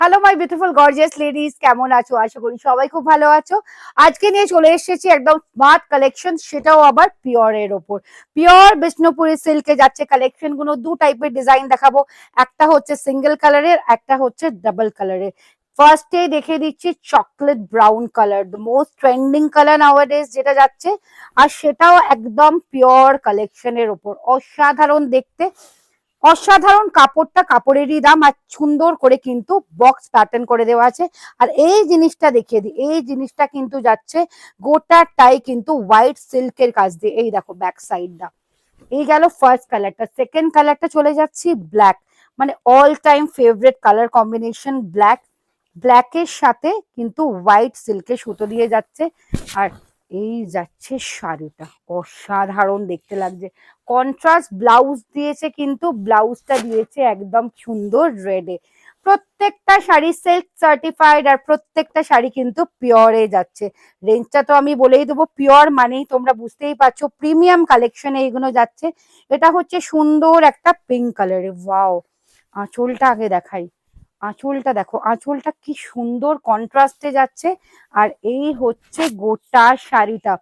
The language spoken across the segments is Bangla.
Hello my beautiful gorgeous ladies, কেমন আছো? আশা করি সবাই খুব ভালো আছো। আজকে নিয়ে চলে এসেছি একদম স্মার্ট কালেকশন, সেটাও আবার পিওর এর ওপর। পিওর বিষ্ণুপুরি সিল্কে যাচ্ছে কালেকশন গুলো। দু টাইপের ডিজাইন দেখাবো, একটা হচ্ছে সিঙ্গেল কালারের, একটা হচ্ছে ডাবল কালারের। ফার্স্টে দেখে দিচ্ছি chocolate brown colour, the most trending colour নাওয়াডেজ যেটা যাচ্ছে, আর সেটাও একদম পিওর কালেকশনের ওপর। অসাধারণ দেখতে, অসাধারণ কাপড়টা, কাপড়েরই দাম, আর সুন্দর করে কিন্তু বক্স প্যাটার্ন করে দেওয়া আছে। আর এই জিনিসটা দেখিয়ে দিই, এই জিনিসটা কিন্তু যাচ্ছে গোটাটাই কিন্তু হোয়াইট সিল্কের কাজ দিয়ে। এই দেখো ব্যাক সাইডটা। এই গেল ফার্স্ট কালারটা। সেকেন্ড কালারটা চলে যাচ্ছি ব্ল্যাক, মানে all time favourite colour combination black. ব্ল্যাকের সাথে কিন্তু হোয়াইট সিল্কের সুতো দিয়ে যাচ্ছে। আর এই যাচ্ছে শাড়িটা, অসাধারণ দেখতে লাগছে। কন্ট্রাস্ট ব্লাউজ দিয়েছে, কিন্তু ব্লাউজটা দিয়েছে একদম সুন্দর রেডে। প্রত্যেকটা শাড়ি সিল্ক সার্টিফাইড, আর প্রত্যেকটা শাড়ি কিন্তু পিওরে যাচ্ছে। রেঞ্জটা তো আমি বলেই দেবো, পিওর মানেই তোমরা বুঝতেই পারছো প্রিমিয়াম কালেকশনে এইগুলো যাচ্ছে। এটা হচ্ছে সুন্দর একটা পিঙ্ক কালারে, ওয়াও। আঁচলটা আগে দেখাই, আঁচলটা দেখো, আঁচলটা কি সুন্দর কন্ট্রাস্টে যাচ্ছে। আর এই হচ্ছে গোটা শাড়িটা,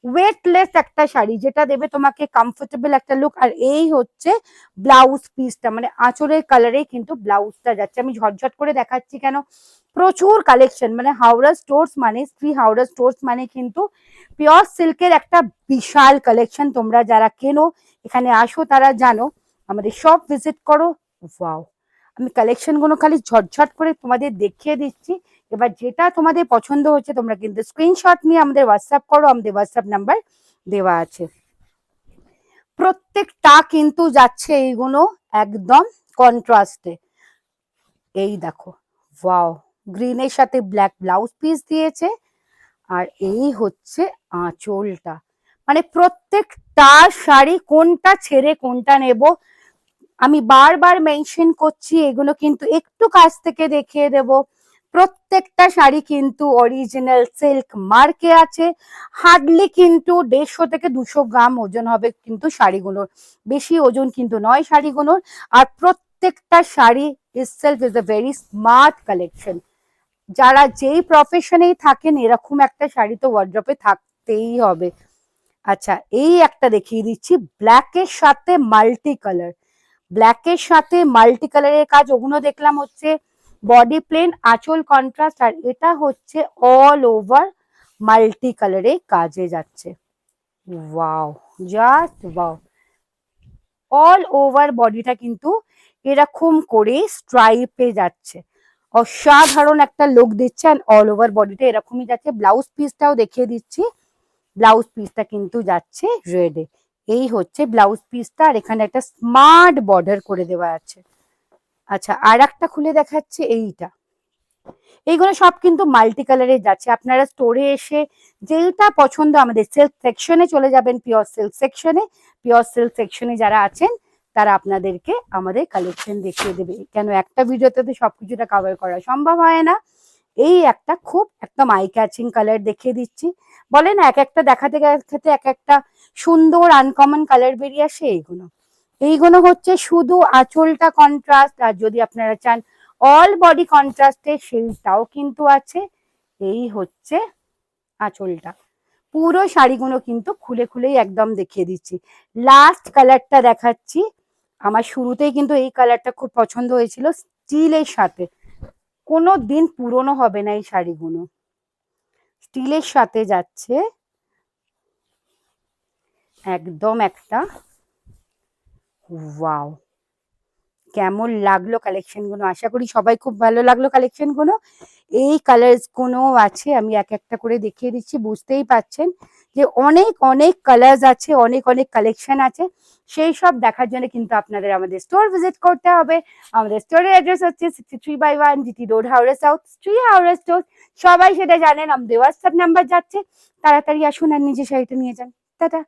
ওয়েটলেস একটা শাড়ি যেটা দেবে তোমাকে কমফোর্টেবল একটা লুক। আর এই হচ্ছে ব্লাউজ পিসটা, মানে আঁচলের কালারে কিন্তু ব্লাউজটা যাচ্ছে। আমি ঝটঝট করে দেখাচ্ছি কেন, প্রচুর কালেকশন। মানে হাওড়া স্টোর্স মানে, শ্রী হাওড়া স্টোর্স মানে কিন্তু পিওর সিল্কের একটা বিশাল কালেকশন। তোমরা যারা কেনো, এখানে আসো, তারা জানো। আমাদের শপ ভিজিট করো। ওয়াও, আমি কালেকশন গুলো খালি ঝটঝট করে তোমাদের দেখিয়ে দিচ্ছি। এবার যেটা তোমাদের পছন্দ হচ্ছে তোমরা কিন্তু স্ক্রিনশট নিয়ে আমাদের হোয়াটসঅ্যাপ করো, আমাদের হোয়াটসঅ্যাপ নাম্বার দেওয়া আছে। প্রত্যেকটা কিন্তু যাচ্ছে এইগুলো একদম কন্ট্রাস্টে। এই দেখো, ওয়াও, গ্রিনের সাথে ব্ল্যাক ব্লাউজ পিস দিয়েছে। আর এই হচ্ছে আঁচলটা। মানে প্রত্যেকটা শাড়ি কোনটা ছেড়ে কোনটা নেব, আমি বারবার মেনশন করছি, এগুলো কিন্তু একটু কাছ থেকে দেখিয়ে দেব। প্রত্যেকটা শাড়ি কিন্তু অরিজিনাল সিল্ক মার্কে আছে। হার্ডলি কিন্তু 150 থেকে 200 গ্রাম ওজন হবে কিন্তু শাড়িগুলোর, বেশি ওজন কিন্তু নয় শাড়িগুলোর। আর প্রত্যেকটা sari itself is a very smart collection. যারা যেই প্রফেশনেই থাকেন, এরকম একটা শাড়ি তো ওয়ার্ড্রপে থাকতেই হবে। আচ্ছা, এই একটা দেখিয়ে দিচ্ছি, ব্ল্যাকের সাথে মাল্টি কালার। ব্ল্যাকের সাথে মাল্টি কালারের কাজ, ওগুলো দেখলাম হচ্ছে বডি প্লেন, আঁচল কন্ট্রাস্ট, আর এটা হচ্ছে অল ওভার মাল্টি কালারে কাজে যাচ্ছে। Wow, just wow. All over বডিটা কিন্তু এরকম করে স্ট্রাইপে যাচ্ছে, অসাধারণ একটা লুক দিচ্ছে। আর অল ওভার বডিটা এরকমই যাচ্ছে। ব্লাউজ পিসটাও দেখিয়ে দিচ্ছি, ব্লাউজ পিসটা কিন্তু যাচ্ছে রেডে। এই হচ্ছে ব্লাউজ পিসটা, আর এখানে একটা স্মার্ট বর্ডার করে দেওয়া আছে। আচ্ছা, আর একটা খুলে দেখাচ্ছে এইটা। এইগুলো সব কিন্তু মাল্টি কালারে যাচ্ছে। আপনারা স্টোরে এসে যেটা পছন্দ, আমাদের সিল্ক সেকশনে চলে যাবেন, পিওর সিল্ক সেকশনে। পিওর সিল্ক সেকশনে যারা আছেন তারা আপনাদেরকে আমাদের কালেকশন দেখিয়ে দেবে, কেন একটা ভিডিওতে তো সবকিছুটা কভার করা সম্ভব হয় না। এই একটা খুব একদম আই ক্যাচিং কালার দেখিয়ে দিচ্ছি। বলে না, এক একটা দেখাতে দেখাতে এক একটা সুন্দর আনকমন কালার বেরিয়ে আসে। এইগুলো, এইগুলো হচ্ছে শুধু আঁচলটা কন্ট্রাস্ট, আর যদি আপনারা চান অল বডি কন্ট্রাস্টে, সেইটাও কিন্তু আছে। এই হচ্ছে আঁচলটা। পুরো শাড়িগুলো কিন্তু খুলে খুলেই একদম দেখিয়ে দিচ্ছি। লাস্ট কালারটা দেখাচ্ছি। আমার শুরুতেই কিন্তু এই কালারটা খুব পছন্দ হয়েছিল, স্টিলের সাথে। কোনো দিন পুরনো হবে না এই শাড়িগুলো, স্টিলের সাথে যাচ্ছে একদম একটা। ওয়াও, কেমন লাগলো কালেকশন গুলো? আশা করি সবাই খুব ভালো লাগলো কালেকশন গুলো। এই কালার্স গুলো আছে, আমি এক একটা করে দেখিয়ে দিচ্ছি। বুঝতেই পাচ্ছেন যে অনেক অনেক কালার্স আছে, অনেক অনেক কালেকশন আছে। সেই সব দেখার জন্য কিন্তু আপনাদের আমাদের স্টোর ভিজিট করতে হবে। আমাদের স্টোরের অ্যাড্রেস হচ্ছে 63/1 GT road, Howrah south, Shri Howrah store. সবাই সেটা জানেন। আমাদের হোয়াটসঅ্যাপ নাম্বার যাচ্ছে, তাড়াতাড়ি আসুন আর নিজে শাড়িটা নিয়ে যান। টাটা।